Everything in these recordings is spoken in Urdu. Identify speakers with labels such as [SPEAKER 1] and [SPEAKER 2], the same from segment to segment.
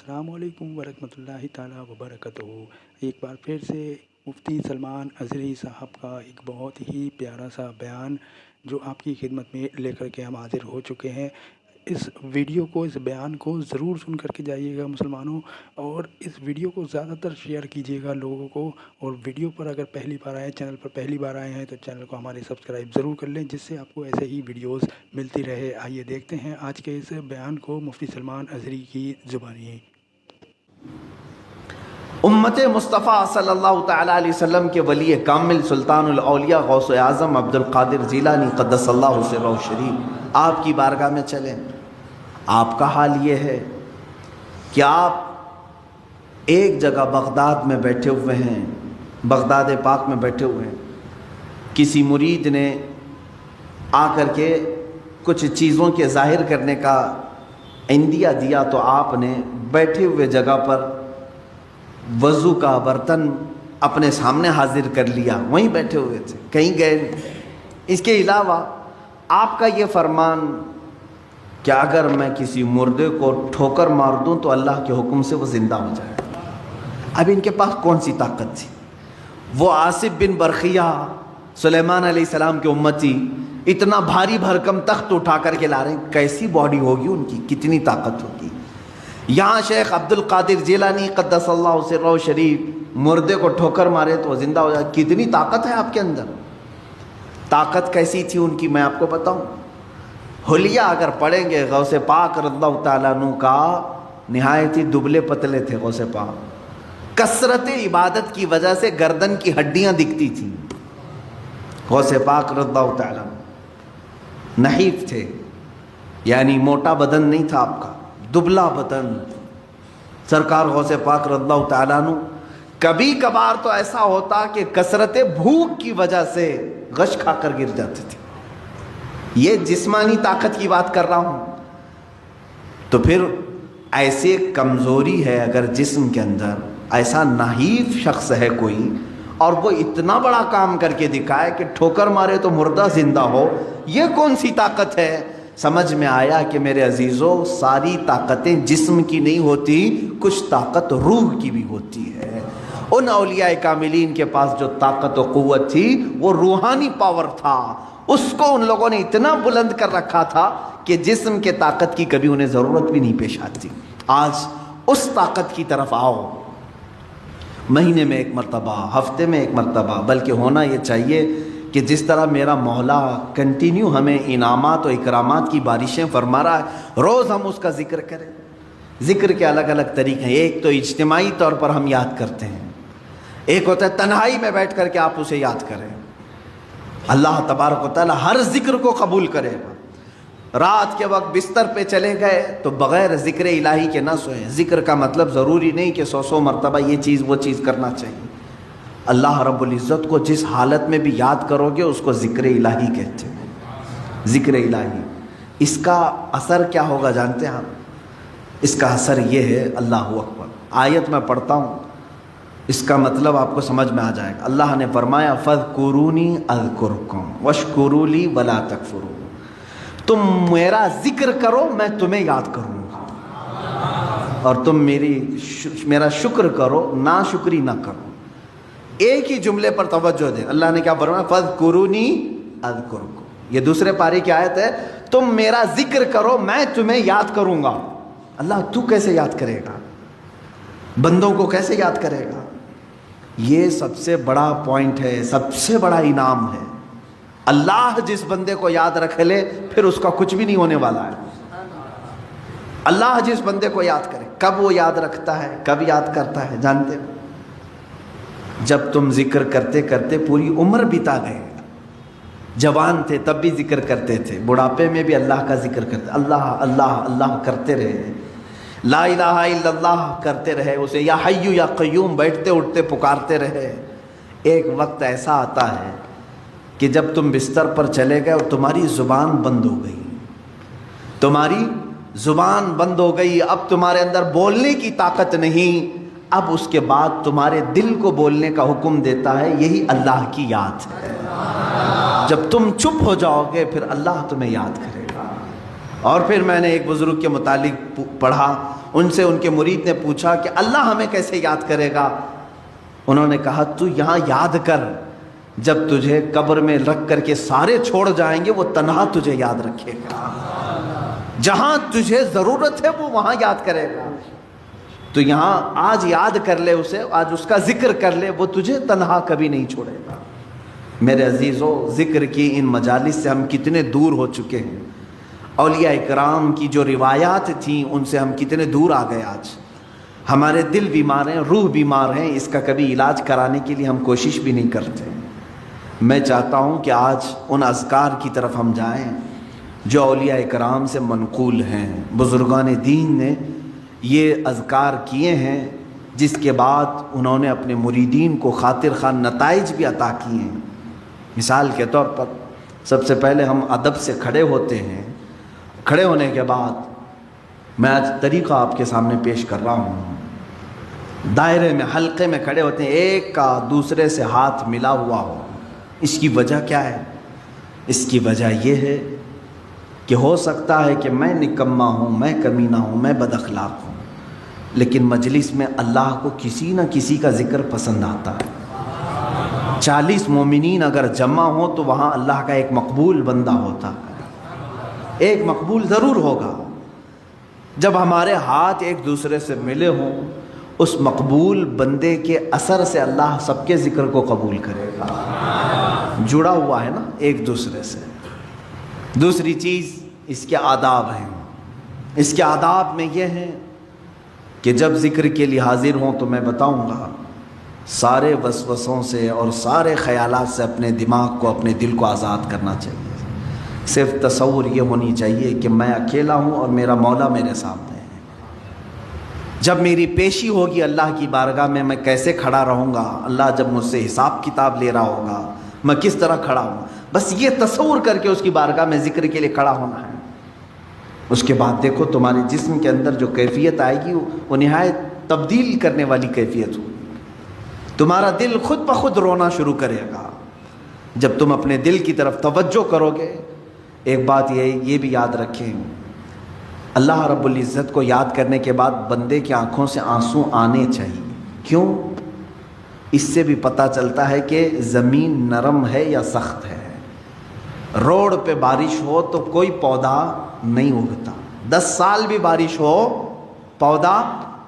[SPEAKER 1] السلام علیکم ورحمۃ اللہ تعالیٰ وبرکاتہ۔ ایک بار پھر سے مفتی سلمان اظہری صاحب کا ایک بہت ہی پیارا سا بیان جو آپ کی خدمت میں لے کر کے ہم حاضر ہو چکے ہیں۔ اس بیان کو ضرور سن کر کے جائیے گا مسلمانوں، اور اس ویڈیو کو زیادہ تر شیئر کیجیے گا لوگوں کو، اور ویڈیو پر اگر پہلی بار آئے چینل پر پہلی بار آئے ہیں تو چینل کو ہمارے سبسکرائب ضرور کر لیں، جس سے آپ کو ایسے ہی ویڈیوز ملتی رہے۔ آئیے دیکھتے ہیں آج کے اس بیان کو مفتی سلمان اظہری کی زبانی۔
[SPEAKER 2] امت مصطفیٰ صلی اللہ تعالیٰ علیہ وسلم کے ولی کامل سلطان الاولیاء غوث اعظم عبد القادر جیلانی قدس اللہ سرہ شریف آپ کی بارگاہ میں چلیں۔ آپ کا حال یہ ہے کہ آپ ایک جگہ بغداد میں بیٹھے ہوئے ہیں، بغداد پاک میں بیٹھے ہوئے ہیں، کسی مرید نے آ کر کے کچھ چیزوں کے ظاہر کرنے کا عندیہ دیا، تو آپ نے بیٹھے ہوئے جگہ پر وضو کا برتن اپنے سامنے حاضر کر لیا، وہیں بیٹھے ہوئے تھے، کہیں گئے نہیں۔ اس کے علاوہ آپ کا یہ فرمان کہ اگر میں کسی مردے کو ٹھوکر مار دوں تو اللہ کے حکم سے وہ زندہ ہو جائے۔ اب ان کے پاس کون سی طاقت تھی؟ وہ آصف بن برخیہ سلیمان علیہ السلام کے امتی اتنا بھاری بھرکم تخت اٹھا کر کے لا رہے ہیں، کیسی باڈی ہوگی ان کی، کتنی طاقت ہوگی۔ یہاں شیخ عبد القادر جیلانی قدس اللہ سرہ شریف مردے کو ٹھوکر مارے تو وہ زندہ ہو جائے، کتنی طاقت ہے آپ کے اندر۔ طاقت کیسی تھی ان کی میں آپ کو بتاؤں۔ حلیہ اگر پڑھیں گے غوث پاک رضی اللہ تعالیٰ عنہ کا، نہایت ہی دبلے پتلے تھے غوث پاک، کثرت عبادت کی وجہ سے گردن کی ہڈیاں دکھتی تھیں۔ غوث پاک رضی اللہ تعالیٰ نحیف تھے، یعنی موٹا بدن نہیں تھا آپ کا، دبلا بدن۔ سرکار غوث پاک رضی اللہ تعالیٰ عنہ کبھی کبھار تو ایسا ہوتا کہ کثرت بھوک کی وجہ سے غش کھا کر گر جاتے تھے۔ یہ جسمانی طاقت کی بات کر رہا ہوں۔ تو پھر ایسے کمزوری ہے اگر جسم کے اندر، ایسا نحیف شخص ہے کوئی اور وہ اتنا بڑا کام کر کے دکھائے کہ ٹھوکر مارے تو مردہ زندہ ہو، یہ کون سی طاقت ہے؟ سمجھ میں آیا کہ میرے عزیزوں، ساری طاقتیں جسم کی نہیں ہوتی، کچھ طاقت روح کی بھی ہوتی ہے۔ ان اولیاء کاملین کے پاس جو طاقت و قوت تھی وہ روحانی پاور تھا، اس کو ان لوگوں نے اتنا بلند کر رکھا تھا کہ جسم کے طاقت کی کبھی انہیں ضرورت بھی نہیں پیش آتی۔ آج اس طاقت کی طرف آؤ، مہینے میں ایک مرتبہ، ہفتے میں ایک مرتبہ، بلکہ ہونا یہ چاہیے کہ جس طرح میرا مولا کنٹینیو ہمیں انعامات و اکرامات کی بارشیں فرما رہا ہے، روز ہم اس کا ذکر کریں۔ ذکر کے الگ الگ طریقے ہیں۔ ایک تو اجتماعی طور پر ہم یاد کرتے ہیں، ایک ہوتا ہے تنہائی میں بیٹھ کر کے آپ اسے یاد کریں۔ اللہ تبارک و تعالی ہر ذکر کو قبول کرے گا۔ رات کے وقت بستر پہ چلے گئے تو بغیر ذکر الہی کے نہ سوئیں۔ ذکر کا مطلب ضروری نہیں کہ 100 مرتبہ یہ چیز وہ چیز کرنا چاہیے۔ اللہ رب العزت کو جس حالت میں بھی یاد کرو گے اس کو ذکر الہی کہتے ہیں۔ ذکر الہی، اس کا اثر کیا ہوگا جانتے ہیں آپ؟ اس کا اثر یہ ہے، اللہ اکبر، آیت میں پڑھتا ہوں، اس کا مطلب آپ کو سمجھ میں آ جائے گا۔ اللہ نے فرمایا فَاذْكُرُونِي أَذْكُرْكُمْ وَاشْكُرُوا لِي وَلَا تَكْفُرُونَ۔ تم میرا ذکر کرو میں تمہیں یاد کروں گا، اور تم میرا شکر کرو، ناشکری نہ کرو۔ ایک ہی جملے پر توجہ دیں۔ اللہ نے کیا فرمایا؟ فَاذْكُرُونِي أَذْكُرْكُمْ۔ یہ دوسرے پارے کی آیت ہے، تم میرا ذکر کرو میں تمہیں یاد کروں گا۔ اللہ تو کیسے یاد کرے گا؟ بندوں کو کیسے یاد کرے گا؟ یہ سب سے بڑا پوائنٹ ہے، سب سے بڑا انعام ہے۔ اللہ جس بندے کو یاد رکھ لے پھر اس کا کچھ بھی نہیں ہونے والا ہے۔ اللہ جس بندے کو یاد کرے، کب وہ یاد رکھتا ہے، کب یاد کرتا ہے جانتے ہو؟ جب تم ذکر کرتے کرتے پوری عمر بتا گئے، جوان تھے تب بھی ذکر کرتے تھے، بڑھاپے میں بھی اللہ کا ذکر کرتے، اللہ اللہ اللہ کرتے رہے، لا الہ الا اللہ کرتے رہے، اسے یا حی یا قیوم بیٹھتے اٹھتے پکارتے رہے۔ ایک وقت ایسا آتا ہے کہ جب تم بستر پر چلے گئے اور تمہاری زبان بند ہو گئی، تمہاری زبان بند ہو گئی، اب تمہارے اندر بولنے کی طاقت نہیں، اب اس کے بعد تمہارے دل کو بولنے کا حکم دیتا ہے، یہی اللہ کی یاد ہے۔ جب تم چپ ہو جاؤ گے پھر اللہ تمہیں یاد کرے گا۔ اور پھر میں نے ایک بزرگ کے متعلق پڑھا، ان سے ان کے مرید نے پوچھا کہ اللہ ہمیں کیسے یاد کرے گا؟ انہوں نے کہا تو یہاں یاد کر، جب تجھے قبر میں رکھ کر کے سارے چھوڑ جائیں گے وہ تنہا تجھے یاد رکھے گا، جہاں تجھے ضرورت ہے وہ وہاں یاد کرے گا۔ تو یہاں آج یاد کر لے اسے، آج اس کا ذکر کر لے، وہ تجھے تنہا کبھی نہیں چھوڑے گا۔ میرے عزیزو، ذکر کی ان مجالس سے ہم کتنے دور ہو چکے ہیں، اولیاء اکرام کی جو روایات تھیں ان سے ہم کتنے دور آ گئے۔ آج ہمارے دل بیمار ہیں، روح بیمار ہیں، اس کا کبھی علاج کرانے کے لیے ہم کوشش بھی نہیں کرتے۔ میں چاہتا ہوں کہ آج ان اذکار کی طرف ہم جائیں جو اولیاء اکرام سے منقول ہیں۔ بزرگان دین نے یہ اذکار کیے ہیں جس کے بعد انہوں نے اپنے مریدین کو خاطر خواہ نتائج بھی عطا کیے ہیں۔ مثال کے طور پر سب سے پہلے ہم ادب سے کھڑے ہوتے ہیں، کھڑے ہونے کے بعد میں آج طریقہ آپ کے سامنے پیش کر رہا ہوں۔ دائرے میں، حلقے میں کھڑے ہوتے ہیں، ایک کا دوسرے سے ہاتھ ملا ہوا ہو۔ اس کی وجہ کیا ہے؟ اس کی وجہ یہ ہے کہ ہو سکتا ہے کہ میں نکما ہوں، میں کمینہ ہوں، میں بد اخلاق ہوں، لیکن مجلس میں اللہ کو کسی نہ کسی کا ذکر پسند آتا ہے۔ 40 مومنین اگر جمع ہوں تو وہاں اللہ کا ایک مقبول بندہ ہوتا ہے، ایک مقبول ضرور ہوگا۔ جب ہمارے ہاتھ ایک دوسرے سے ملے ہوں، اس مقبول بندے کے اثر سے اللہ سب کے ذکر کو قبول کرے گا۔ جڑا ہوا ہے نا ایک دوسرے سے۔ دوسری چیز اس کے آداب ہیں۔ اس کے آداب میں یہ ہے کہ جب ذکر کے لیے حاضر ہوں تو میں بتاؤں گا، سارے وسوسوں سے اور سارے خیالات سے اپنے دماغ کو، اپنے دل کو آزاد کرنا چاہیے۔ صرف تصور یہ ہونی چاہیے کہ میں اکیلا ہوں اور میرا مولا میرے سامنے ہے۔ جب میری پیشی ہوگی اللہ کی بارگاہ میں کیسے کھڑا رہوں گا، اللہ جب مجھ سے حساب کتاب لے رہا ہوگا میں کس طرح کھڑا ہوں، بس یہ تصور کر کے اس کی بارگاہ میں ذکر کے لیے کھڑا ہونا ہے۔ اس کے بعد دیکھو تمہارے جسم کے اندر جو کیفیت آئے گی وہ نہایت تبدیل کرنے والی کیفیت ہوگی۔ تمہارا دل خود بخود رونا شروع کرے گا جب تم اپنے دل کی طرف توجہ کرو گے۔ ایک بات یہ بھی یاد رکھیں، اللہ رب العزت کو یاد کرنے کے بعد بندے کی آنکھوں سے آنسو آنے چاہیے۔ کیوں؟ اس سے بھی پتہ چلتا ہے کہ زمین نرم ہے یا سخت ہے۔ روڈ پہ بارش ہو تو کوئی پودا نہیں اگتا، 10 سال بھی بارش ہو پودا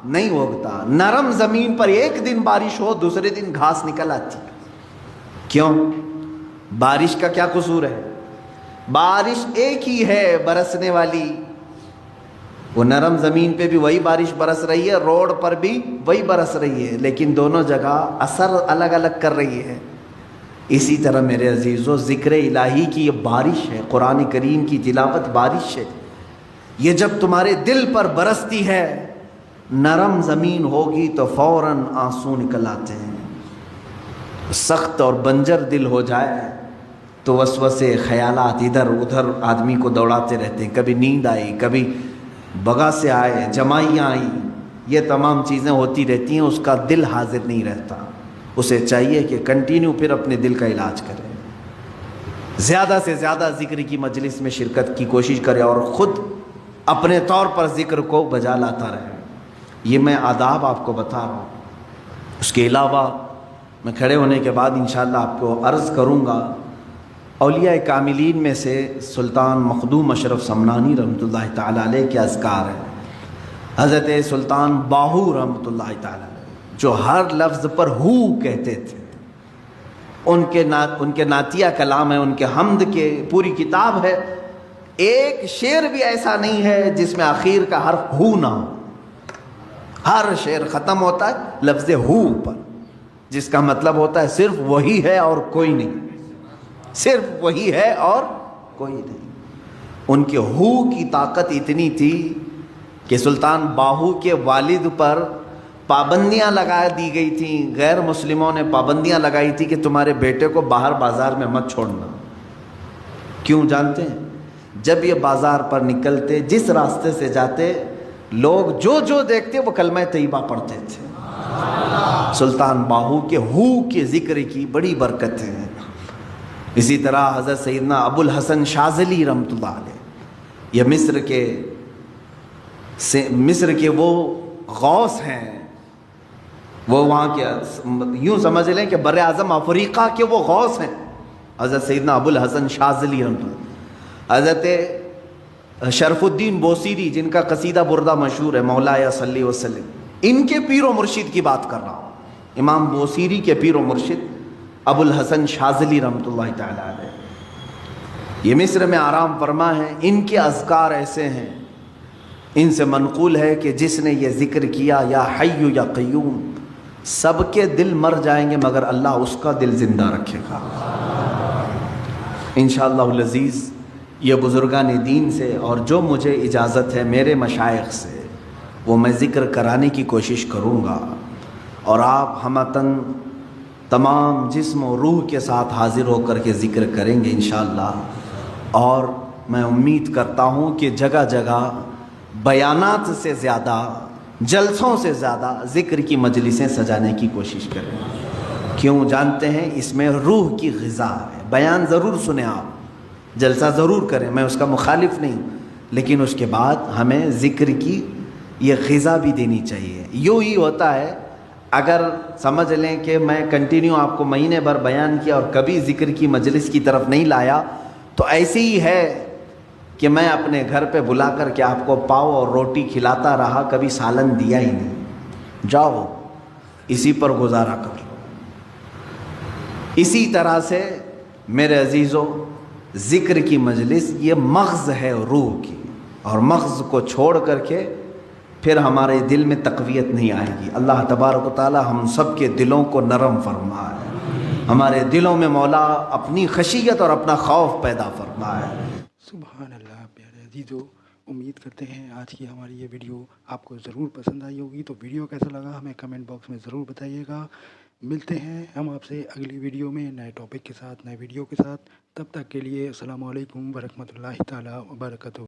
[SPEAKER 2] نہیں اگتا۔ نرم زمین پر ایک دن بارش ہو دوسرے دن گھاس نکل آتی۔ کیوں؟ بارش کا کیا قصور ہے؟ بارش ایک ہی ہے برسنے والی، وہ نرم زمین پہ بھی وہی بارش برس رہی ہے، روڈ پر بھی وہی برس رہی ہے، لیکن دونوں جگہ اثر الگ الگ کر رہی ہے۔ اسی طرح میرے عزیزو، ذکر الہی کی یہ بارش ہے، قرآن کریم کی تلاوت بارش ہے، یہ جب تمہارے دل پر برستی ہے، نرم زمین ہوگی تو فوراً آنسو نکل آتے ہیں۔ سخت اور بنجر دل ہو جائے تو وسوسے، خیالات ادھر ادھر آدمی کو دوڑاتے رہتے ہیں۔ کبھی نیند آئی، کبھی بغا سے آئے، جمائیاں آئیں، یہ تمام چیزیں ہوتی رہتی ہیں، اس کا دل حاضر نہیں رہتا۔ اسے چاہیے کہ کنٹینیو پھر اپنے دل کا علاج کرے، زیادہ سے زیادہ ذکر کی مجلس میں شرکت کی کوشش کرے اور خود اپنے طور پر ذکر کو بجا لاتا رہے۔ یہ میں آداب آپ کو بتا رہا ہوں۔ اس کے علاوہ میں کھڑے ہونے کے بعد انشاءاللہ آپ کو عرض کروں گا، اولیاء کاملین میں سے سلطان مخدوم اشرف سمنانی رحمۃ اللہ تعالیٰ علیہ کے اذکار ہیں۔ حضرت سلطان باہو رحمۃ اللہ تعالیٰ علیہ جو ہر لفظ پر ہو کہتے تھے، ان کے نعتیہ کلام ہے، ان کے حمد کے پوری کتاب ہے، ایک شعر بھی ایسا نہیں ہے جس میں آخر کا حرف ہو نہ ہو۔ ہر شعر ختم ہوتا ہے لفظ ہو پر، جس کا مطلب ہوتا ہے صرف وہی ہے اور کوئی نہیں، صرف وہی ہے اور کوئی نہیں۔ ان کے ہو کی طاقت اتنی تھی کہ سلطان باہو کے والد پر پابندیاں لگا دی گئی تھیں، غیر مسلموں نے پابندیاں لگائی تھی کہ تمہارے بیٹے کو باہر بازار میں مت چھوڑنا۔ کیوں جانتے ہیں؟ جب یہ بازار پر نکلتے، جس راستے سے جاتے، لوگ جو دیکھتے وہ کلمہ طیبہ پڑھتے تھے۔ سلطان باہو کے ہو کے ذکر کی بڑی برکت ہے۔ اسی طرح حضرت سیدنا ابو الحسن شاذلی رحمۃ اللہ علیہ، یہ مصر کے سے مصر کے وہ غوث ہیں، وہ وہاں کے یوں سمجھ لیں کہ بر اعظم افریقہ کے وہ غوث ہیں، حضرت سیدنا ابو الحسن شاذلی حضرت شرف الدین بوصیری جن کا قصیدہ بردہ مشہور ہے مولایا صلی وسلم، ان کے پیر و مرشد کی بات کر رہا ہوں، امام بوصیری کے پیر و مرشد ابو الحسن شاذلی رحمۃ اللہ تعالی علیہ، یہ مصر میں آرام فرما ہے، ان کے اذکار ایسے ہیں، ان سے منقول ہے کہ جس نے یہ ذکر کیا یا حی یا قیوم، سب کے دل مر جائیں گے مگر اللہ اس کا دل زندہ رکھے گا انشاءاللہ العزیز۔ یہ بزرگان دین سے اور جو مجھے اجازت ہے میرے مشائخ سے وہ میں ذکر کرانے کی کوشش کروں گا، اور آپ ہمتاً تمام جسم و روح کے ساتھ حاضر ہو کر کے ذکر کریں گے انشاءاللہ۔ اور میں امید کرتا ہوں کہ جگہ جگہ بیانات سے زیادہ، جلسوں سے زیادہ ذکر کی مجلسیں سجانے کی کوشش کریں، کیوں جانتے ہیں اس میں روح کی غذا ہے۔ بیان ضرور سنیں آپ، جلسہ ضرور کریں، میں اس کا مخالف نہیں، لیکن اس کے بعد ہمیں ذکر کی یہ غذا بھی دینی چاہیے۔ یوں ہی ہوتا ہے اگر سمجھ لیں کہ میں کنٹینیو آپ کو مہینے بھر بیان کیا اور کبھی ذکر کی مجلس کی طرف نہیں لایا، تو ایسے ہی ہے کہ میں اپنے گھر پہ بلا کر کے آپ کو پاؤ اور روٹی کھلاتا رہا، کبھی سالن دیا ہی نہیں، جاؤ اسی پر گزارا کر لو۔ اسی طرح سے میرے عزیزو، ذکر کی مجلس یہ مغز ہے روح کی، اور مغز کو چھوڑ کر کے پھر ہمارے دل میں تقویت نہیں آئے گی۔ اللہ تبارک و تعالی ہم سب کے دلوں کو نرم فرمائے، ہمارے دلوں میں مولا اپنی خشیت اور اپنا خوف پیدا فرمائے۔
[SPEAKER 1] سبحان اللہ۔ پیارے عزیزو، امید کرتے ہیں آج کی ہماری یہ ویڈیو آپ کو ضرور پسند آئی ہوگی، تو ویڈیو کیسا لگا ہمیں کمنٹ باکس میں ضرور بتائیے گا۔ ملتے ہیں ہم آپ سے اگلی ویڈیو میں نئے ٹاپک کے ساتھ، نئے ویڈیو کے ساتھ۔ تب تک کے لیے السلام علیکم ورحمۃ اللہ تعالیٰ وبرکاتہ۔